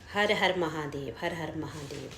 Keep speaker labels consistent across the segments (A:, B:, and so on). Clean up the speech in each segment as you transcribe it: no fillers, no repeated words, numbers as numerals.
A: हर हर महादेव, हर हर महादेव।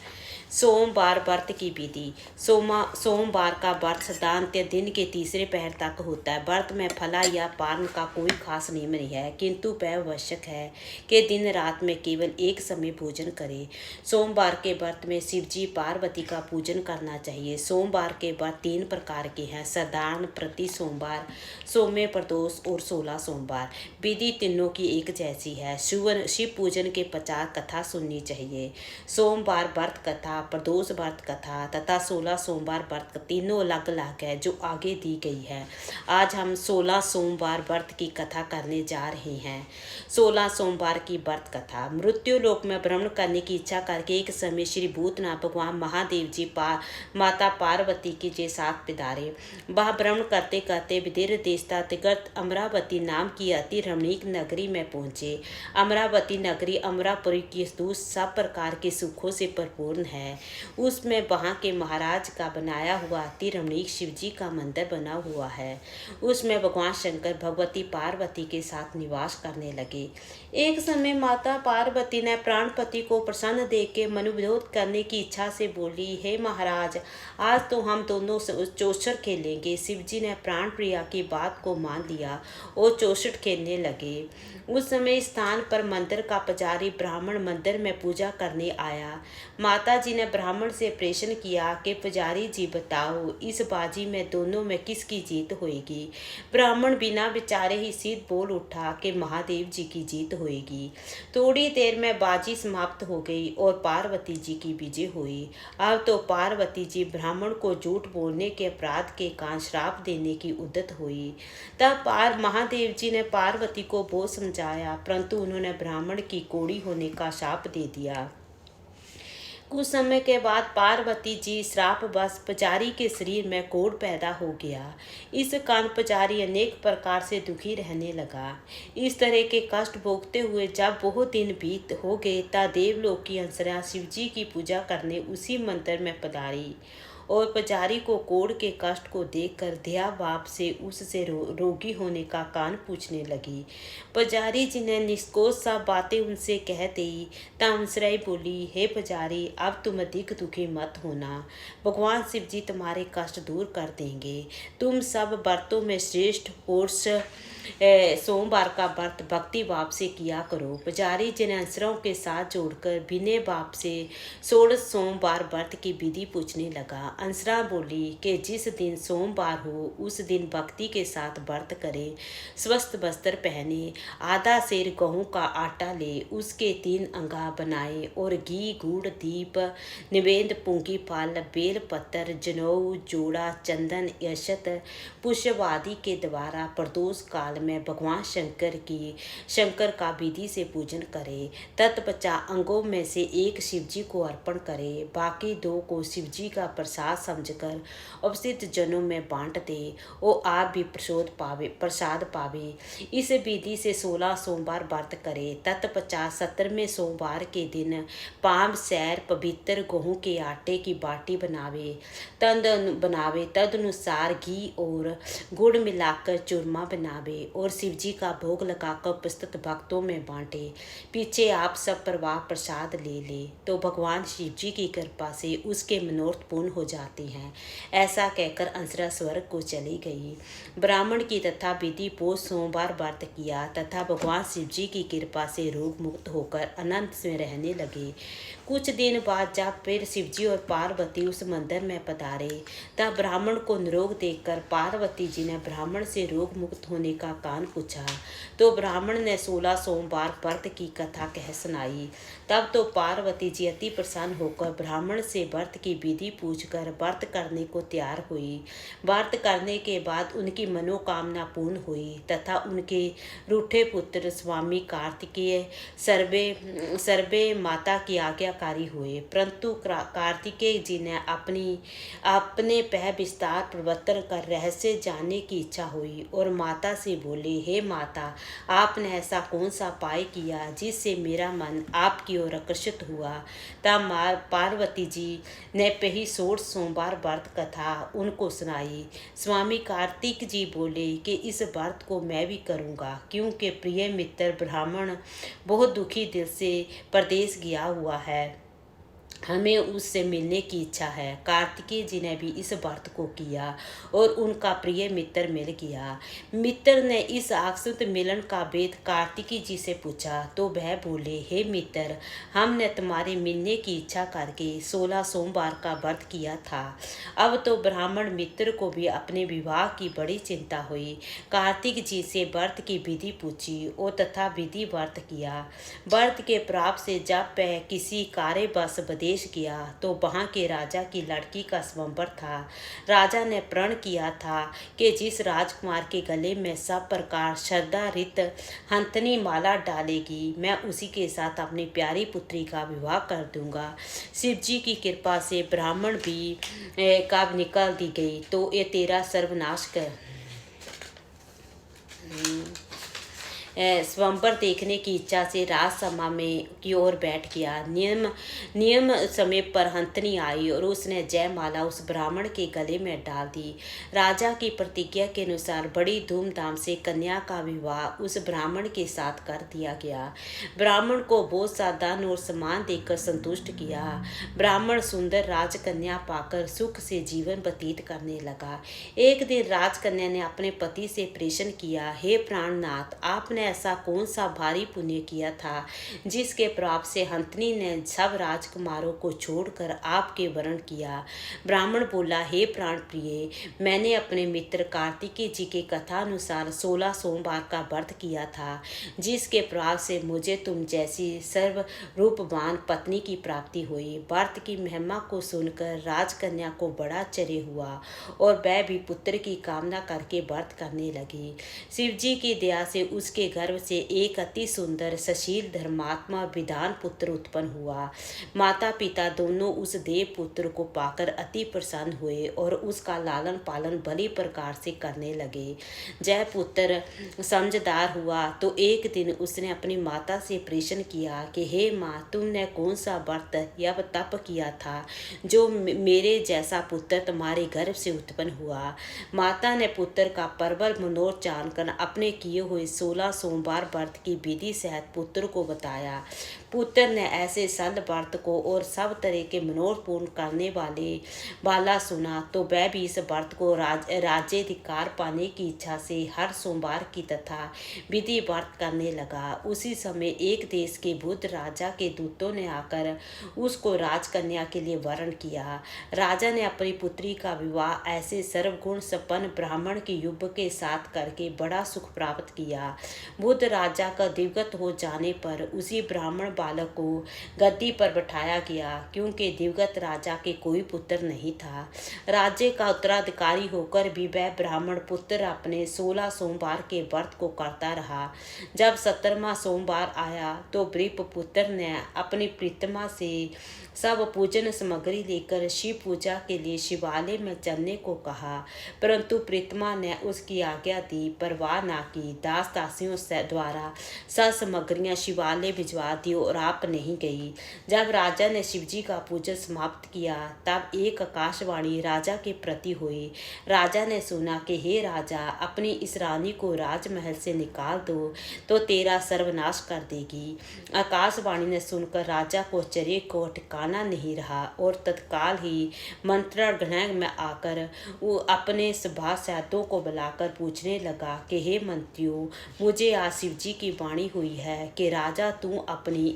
A: सोमवार व्रत की विधि। सोमवार का व्रत साधारणतः दिन के तीसरे पहर तक होता है। व्रत में फला या पान का कोई खास नियम नहीं है, किंतु वह आवश्यक है कि दिन रात में केवल एक समय भोजन करें। सोमवार के व्रत में शिवजी पार्वती का पूजन करना चाहिए। सोमवार के व्रत 3 प्रकार के हैं: साधारण, प्रति सोमवार, सोमे प्रदोष और 16 सोमवार। विधि तीनों की एक जैसी है। शिव पूजन के पश्चात कथा सुननी चाहिए। सोमवार व्रत कथा, प्रदोष व्रत कथा तथा 16 सोमवार व्रत तीनों अलग अलग है, जो आगे दी गई है। आज हम 16 सोमवार व्रत की कथा करने जा रहे हैं। 16 सोमवार की व्रत कथा। मृत्यु लोक में भ्रमण करने की इच्छा करके एक समय श्री भूतनाथ भगवान महादेव जी माता पार्वती के जे साथ पिदारे। वह भ्रमण करते करते विदेह देश तिगत अमरावती नाम की अति रमणीक नगरी में पहुंचे। अमरावती नगरी अमरापुरी की सब प्रकार के सुखों से परिपूर्ण है। उसमें वहाँ के महाराज का बनाया हुआ अति रमणीक शिवजी का मंदिर बना हुआ है। उसमें भगवान शंकर भगवती पार्वती के साथ निवास करने लगे। एक समय माता पार्वती ने प्राणपति को प्रसन्न देख के मनोविनोद करने की इच्छा से बोली, हे महाराज, आज तो हम दोनों चौसर खेलेंगे। शिवजी ने प्राण प्रिया की बात को मान लिया और चौसठ खेलने लगे। उस समय स्थान पर मंदिर का पुजारी ब्राह्मण मंदिर में पूजा करने आया। माता जी ने ब्राह्मण से प्रश्न किया कि पुजारी जी बताओ, इस बाजी में दोनों में किसकी जीत होएगी। ब्राह्मण बिना विचारे ही सीध बोल उठा कि महादेव जी की जीत होएगी। थोड़ी देर में बाजी समाप्त हो गई और पार्वती जी की विजय हुई। अब तो पार्वती जी ब्राह्मण को झूठ बोलने के अपराध के कारण श्राप देने की उद्यत हुई। तब महादेव जी ने पार्वती को बहुत समझाया, परंतु उन्होंने ब्राह्मण की कोड़ी होने का शाप दे दिया। कुछ समय के बाद पार्वती जी श्रापवश पुजारी के शरीर में कोढ़ पैदा हो गया। इस कारण पुजारी अनेक प्रकार से दुखी रहने लगा। इस तरह के कष्ट भोगते हुए जब बहुत दिन बीत हो गए, तब देवलोक की अंसरा शिवजी की पूजा करने उसी मंदिर में पधारी और पुजारी को कोढ़ के कष्ट को देखकर दया भाव से उससे रोगी होने का कारण पूछने लगी। पुजारी जी ने निष्कोच सा बातें उनसे कह दी। तब अंसराई बोली, हे पुजारी, अब तुम अधिक दुखी मत होना। भगवान शिव जी तुम्हारे कष्ट दूर कर देंगे। तुम सब व्रतों में श्रेष्ठ और सोमवार का व्रत भक्ति भाव से किया करो। पुजारी जी ने अंसरों के साथ जोड़कर विनय भाव से 16 सोमवार व्रत की विधि पूछने लगा। अंसरा बोली कि जिस दिन सोमवार हो उस दिन भक्ति के साथ व्रत करे, स्वस्थ वस्त्र पहने, आधा सेर गेहूं का आटा ले, उसके 3 अंगा बनाए और घी गुड़ दीप निवेद पूंगी फल बेल पत्थर जनेऊ जोड़ा चंदन यशत पुष्प आदि के द्वारा प्रदोष काल में भगवान शंकर का विधि से पूजन करे। तत्पश्चात अंगों में से एक शिवजी को अर्पण करे, बाकी 2 को शिवजी का प्रसाद समझकर अवशिष्ट जनों में बांट दे और आप भी प्रसाद पावे। इस विधि से 16 सोमवार व्रत करे। तत्पश्चात 17वें सोमवार के दिन पाम सैर पवित्र गेहूं के आटे की बाटी बनावे। तदनुसार घी और गुड़ मिलाकर चूरमा बनावे और शिवजी का भोग लगाकर उपस्थित भक्तों में बांटे। पीछे आप सब परिवार प्रसाद ले तो भगवान शिवजी की कृपा से उसके मनोरथ पूर्ण हो जाते हैं। ऐसा कहकर अंसरा स्वर्ग को चली गई। ब्राह्मण की तथा विधि पूर्व सोमवार व्रत किया तथा भगवान शिवजी की कृपा से रोग मुक्त होकर अनंत में रहने लगे। कुछ दिन बाद जब फिर शिवजी और पार्वती उस मंदिर में पधारे, तब ब्राह्मण को निरोग देखकर पार्वती जी ने ब्राह्मण से रोग मुक्त होने का कारण पूछा। तो ब्राह्मण ने 16 सोमवार व्रत की कथा कह सुनाई। तब तो पार्वती जी अति प्रसन्न होकर ब्राह्मण से व्रत की विधि पूछकर व्रत करने को तैयार हुई। व्रत करने के बाद उनकी मनोकामना पूर्ण हुई तथा उनके रूठे पुत्र स्वामी कार्तिकेय सर्वे माता की आज्ञाकारी हुए। परंतु कार्तिकेय जी ने अपने पह विस्तार प्रवर्तन कर रहस्य जानने की इच्छा हुई और माता से बोले, हे माता, आपने ऐसा कौन सा उपाय किया जिससे मेरा मन आपकी ओर आकर्षित हुआ। तब पार्वती जी ने पही सोठ सोमवार व्रत कथा उनको सुनाई। स्वामी कार्तिक जी बोले कि इस व्रत को मैं भी करूँगा, क्योंकि प्रिय मित्र ब्राह्मण बहुत दुखी दिल से प्रदेश गया हुआ है, हमें उससे मिलने की इच्छा है। कार्तिकेय जी ने भी इस व्रत को किया और उनका प्रिय मित्र मिल गया। मित्र ने इस आकस्मिक मिलन का भेद कार्तिकेय जी से पूछा तो वह बोले, हे मित्र, हमने तुम्हारे मिलने की इच्छा करके 16 सोमवार का व्रत किया था। अब तो ब्राह्मण मित्र को भी अपने विवाह की बड़ी चिंता हुई। कार्तिक जी से व्रत की विधि पूछी और तथा विधि व्रत किया। व्रत के प्राप्त से जब वह किसी कार्यवश विदेश गया तो वहाँ के राजा की लड़की का स्वयंवर था। राजा ने प्रण किया था कि जिस राजकुमार के गले में सब प्रकार श्रद्धा रित हंथनी माला डालेगी, मैं उसी के साथ अपनी प्यारी पुत्री का विवाह कर दूंगा। शिव जी की कृपा से ब्राह्मण भी कब निकल दी गई तो ये तेरा सर्वनाश कर स्वयंवर देखने की इच्छा से राजसभा में की ओर बैठ गया। नियम समय पर हंथनी आई और उसने जयमाला उस ब्राह्मण के गले में डाल दी। राजा की प्रतिज्ञा के अनुसार बड़ी धूमधाम से कन्या का विवाह उस ब्राह्मण के साथ कर दिया गया। ब्राह्मण को बहुत सा धन और सम्मान देकर संतुष्ट किया। ब्राह्मण सुंदर राजकन्या पाकर सुख से जीवन व्यतीत करने लगा। एक दिन राजकन्या ने अपने पति से प्रश्न किया, हे प्राणनाथ, आपने ऐसा कौन सा भारी पुण्य किया था जिसके प्राप से हंथनी ने सब राजकुमारों को छोड़कर आपके वरण किया। ब्राह्मण बोला, हे प्राण प्रिय, मैंने अपने मित्र कार्तिकेय जी के कथा अनुसार 16 सोमवार का व्रत किया था, जिसके प्राप से मुझे तुम जैसी सर्व रूपवान पत्नी की प्राप्ति हुई। व्रत की महिमा को सुनकर राजकन्या को बड़ा आश्चर्य हुआ और वह भी पुत्र की कामना करके व्रत करने लगी। शिव जी की दया से उसके गर्भ से एक अति सुंदर सशील धर्मात्मा विधान पुत्र उत्पन्न हुआ। माता पिता दोनों उस देव पुत्र को पाकर अति प्रसन्न हुए और उसका लालन पालन भली प्रकार से करने लगे। जय पुत्र समझदार हुआ तो एक दिन उसने अपनी माता से प्रश्न किया कि हे माँ, तुमने कौन सा व्रत या तप किया था जो मेरे जैसा पुत्र तुम्हारे गर्भ से उत्पन्न हुआ। माता ने पुत्र का प्रबल मनोरथ जानकर अपने किए हुए 16 सोमवार व्रत की विधि सहित पुत्र को बताया। पुत्र ने ऐसे सल व्रत को और सब तरह के मनोरथ पूर्ण करने वाला सुना तो वह भी इस व्रत को राज्याधिकार पाने की इच्छा से हर सोमवार की तथा विधि व्रत करने लगा। उसी समय एक देश के बुद्ध राजा के दूतों ने आकर उसको राजकन्या के लिए वरण किया। राजा ने अपनी पुत्री का विवाह ऐसे सर्वगुण संपन्न ब्राह्मण के युवक के साथ करके बड़ा सुख प्राप्त किया। बुद्ध राजा का दिवगत हो जाने पर उसी ब्राह्मण बालक को गद्दी पर बैठाया गया, क्योंकि दिवगत राजा के कोई पुत्र नहीं था। राज्य का उत्तराधिकारी होकर भी वह ब्राह्मण पुत्र अपने 16 सोमवार के व्रत को करता रहा। जब 17वां सोमवार आया तो वृप पुत्र ने अपनी प्रीतमा से सब पूजन सामग्री लेकर शिव पूजा के लिए शिवालय में चलने को कहा, परंतु प्रीतमा ने उसकी आज्ञा दी, परवाह न की। दास दासियों से द्वारा सब सामग्रियां शिवालय भिजवा दी और आप नहीं गई। जब राजा ने शिवजी का पूजन समाप्त किया तब एक आकाशवाणी राजा के प्रति हुई। राजा ने सुना कि हे राजा, अपनी इस रानी को राजमहल से निकाल दो तो तेरा सर्वनाश कर देगी। आकाशवाणी ने सुनकर राजा को आश्चर्य को ठिकाना नहीं रहा और तत्काल ही मंत्रण गृह में आकर वो अपने सभासदों को बुलाकर पूछने लगा कि हे मंत्रियों, मुझे आज शिव जी की वाणी हुई है कि राजा तू अपनी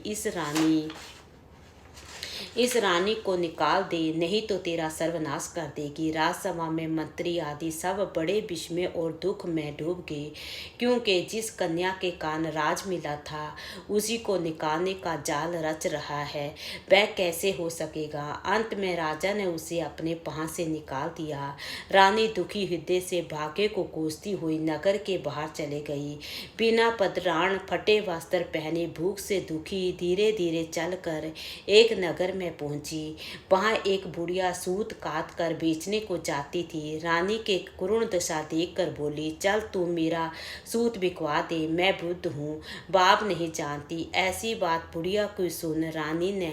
A: इस रानी को निकाल दे, नहीं तो तेरा सर्वनाश कर देगी। राजसभा में मंत्री आदि सब बड़े विस्मय और दुख में डूब गए, क्योंकि जिस कन्या के कान राज मिला था उसी को निकालने का जाल रच रहा है, वह कैसे हो सकेगा। अंत में राजा ने उसे अपने पास से निकाल दिया। रानी दुखी हृदय से भाग्य को कोसती हुई नगर के बाहर चले गई। बिना पदराण फटे वस्त्र पहने भूख से दुखी धीरे धीरे चलकर एक नगर में में पहुंची। वहां एक बुढ़िया सूत काट कर बेचने को जाती थी। रानी के करुण दशा देखकर बोली, चल तू मेरा सूत बिकवा दे, मैं वृद्ध हूँ, बाप नहीं जानती। ऐसी बात बुढ़िया को सुन रानी ने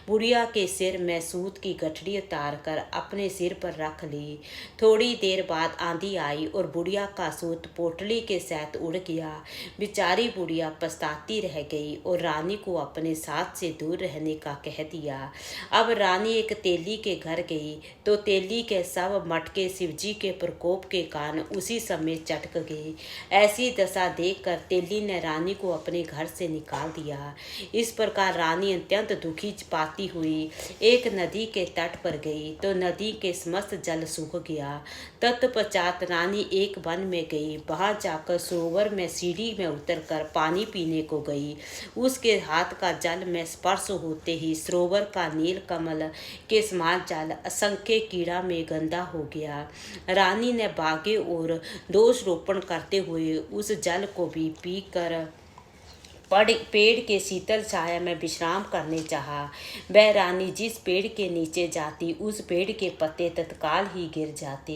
A: बुढ़िया के सिर में सूत की गठरी उतार कर अपने सिर पर रख ली। थोड़ी देर बाद आंधी आई और बुढ़िया का सूत पोटली के साथ उड़ गया। बेचारी बुढ़िया पछताती रह गई और रानी को अपने साथ से दूर रहने का कह दिया। अब रानी एक तेली के घर गई तो तेली के सब मटके शिवजी के प्रकोप के कारण उसी समय चटक गए। ऐसी दशा देखकर तेली ने रानी को अपने घर से निकाल दिया। इस प्रकार रानी अत्यंत दुखी पाती हुई एक नदी के तट पर गई तो नदी के समस्त जल सूख गया। तत्पश्चात रानी एक वन में गई। वहां जाकर सरोवर में सीढ़ी में उतरकर पानी पीने को गई। उसके हाथ का जल में स्पर्श होते ही सरोवर का नील कमल के समान जल असंख्य कीड़ा में गंदा हो गया। रानी ने बागे और दोष रोपण करते हुए उस जल को भी पीकर पेड़ के शीतल छाया में विश्राम करने चाहा। वह रानी जिस पेड़ के नीचे जाती उस पेड़ के पत्ते तत्काल ही गिर जाते।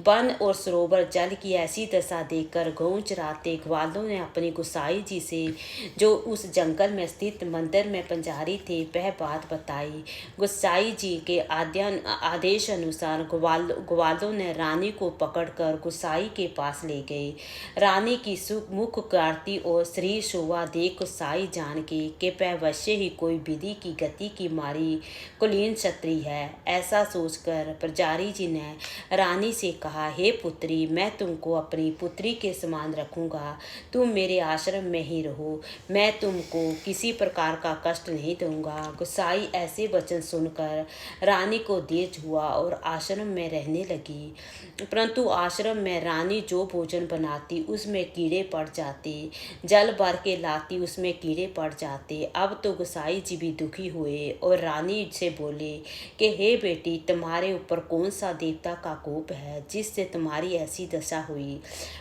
A: वन और सरोवर जल की ऐसी दशा देखकर गौ चराते ग्वालों ने अपनी गुसाई जी से, जो उस जंगल में स्थित मंदिर में पंजारी थे, वह बात बताई। गुसाई जी के आदेश अनुसार ग्वालों ने रानी को पकड़कर गुसाई के पास ले गए। रानी की मुख कांति और शरीर शोभा देख गुसाई जान के वैश्य ही कोई विधि की गति की मारी कुलीन क्षत्रिय है। ऐसा सोचकर पुजारी जी ने रानी से कहा, हे पुत्री, मैं तुमको अपनी पुत्री के समान रखूंगा। तुम मेरे आश्रम में ही रहो, मैं तुमको किसी प्रकार का कष्ट नहीं दूंगा। गुसाई ऐसे वचन सुनकर रानी को धीरज हुआ और आश्रम में रहने लगी। परंतु आश्रम में रानी जो भोजन बनाती उसमें कीड़े पड़ जाते, जल भर के लाती उसमें कीड़े पड़ जाते। अब तो गुसाई जी भी दुखी हुए और रानी से बोले कि हे बेटी, तुम्हारे ऊपर कौन सा देवता का कोप है जिससे तुम्हारी ऐसी दशा हुई।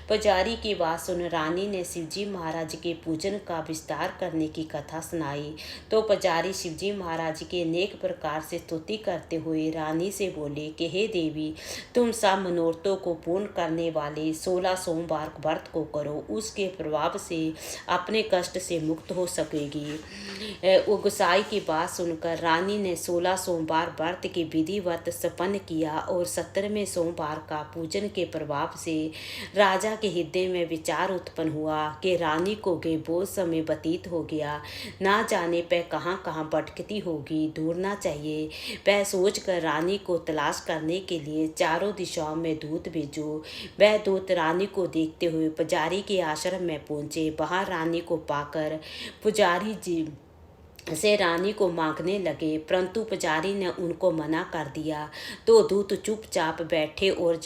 A: पुजारी की बात सुन रानी ने शिवजी महाराज के पूजन का विस्तार करने की कथा सुनाई तो पुजारी शिवजी महाराज के अनेक प्रकार से स्तुति करते हुए रानी से बोले कि हे देवी, तुम सब मनोरथों को पूर्ण करने वाले 16 सोमवार व्रत को करो, उसके प्रभाव से अपने कष्ट से मुक्त हो सकेगी। गुसाई की बात सुनकर रानी ने 16 सोमवार व्रत की विधिवत संपन्न किया और 17वें सोमवार का पूजन के प्रभाव से राजा के हृदय में विचार उत्पन्न हुआ कि रानी को गए बहुत समय व्यतीत हो गया, ना जाने पे कहाँ कहाँ भटकती होगी, ढूंढना चाहिए। वह सोचकर रानी को तलाश करने के लिए चारों दिशाओं में दूत भेजो। वह दूत रानी को देखते हुए पुजारी के आश्रम में पहुंचे। वहां रानी को पाकर पुजारी जी से रानी को मांगने लगे, परंतु पुजारी ने उनको मना कर दिया। तो दूत चुपचाप बैठे और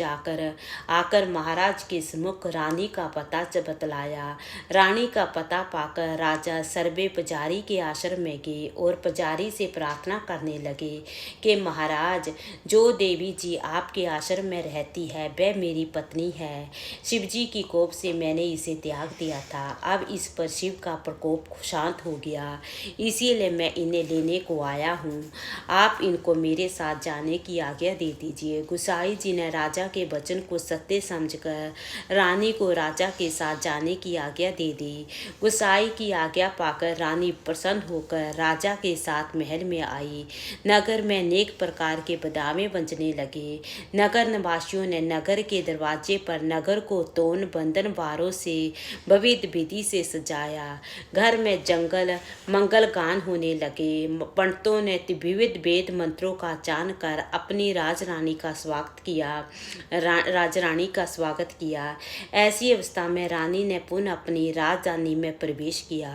A: आकर महाराज के सम्मुख रानी का पता बतलाया। रानी का पता पाकर राजा सर्वे पुजारी के आश्रम में गए और पुजारी से प्रार्थना करने लगे कि महाराज, जो देवी जी आपके आश्रम में रहती है वह मेरी पत्नी है। शिवजी की कोप से मैंने इसे त्याग दिया था, अब इस पर शिव का प्रकोप शांत हो गया, इसीलिए मैं इन्हें लेने को आया हूँ। आप इनको मेरे साथ जाने की आज्ञा दे दीजिए। गुसाई जी ने राजा के वचन को सत्य समझकर रानी को राजा के साथ जाने की आज्ञा दे दी। गुसाई की आज्ञा पाकर रानी प्रसन्न होकर राजा के साथ महल में आई। नगर में अनेक प्रकार के बदामे बजने लगे। नगर निवासियों ने नगर के दरवाजे पर नगर को तोन बंधन वारों से विविध विधि से सजाया। घर में जंगल मंगल गान होने लगे। पंडितों ने विविध वेद मंत्रों का चान कर अपनी राजरानी का स्वागत किया राजरानी का स्वागत किया। ऐसी अवस्था में रानी ने पुनः अपनी राजधानी में प्रवेश किया।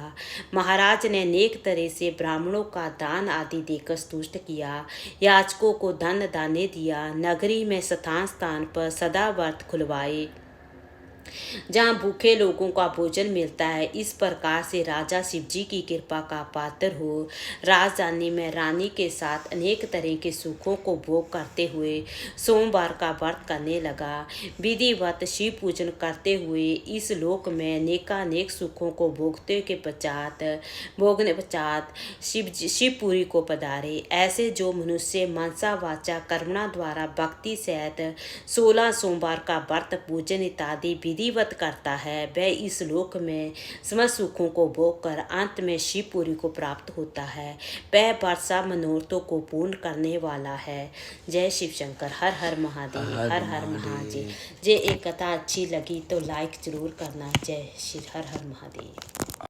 A: महाराज ने अनेक तरह से ब्राह्मणों का दान आदि देकर संतुष्ट किया। याचकों को धन दाने दिया। नगरी में स्थान स्थान पर सदा व्रत खुलवाए। जहाँ भूखे लोगों का भोजन मिलता है। इस प्रकार से राजा शिवजी की कृपा का पात्र हो राजधानी में रानी के साथ अनेक तरह के सुखों को भोग करते हुए सोमवार का व्रत करने लगा। विधिवत शिव पूजन करते हुए इस लोक में अनेकानेक सुखों को भोगने पश्चात शिवपुरी को पधारे। ऐसे जो मनुष्य मनसा वाचा कर्मणा द्वारा भक्ति सहित 16 सोमवार का व्रत पूजन इत्यादि विधिवत करता है, वह इस लोक में समस्त सुखों को भोग कर अंत में शिवपुरी को प्राप्त होता है। वह वर्षा मनोरथों को पूर्ण करने वाला है। जय शिव शंकर। हर हर महादेव। हर हर महादेव। जे एक कथा अच्छी लगी तो लाइक जरूर करना। जय श्री हर हर महादेव।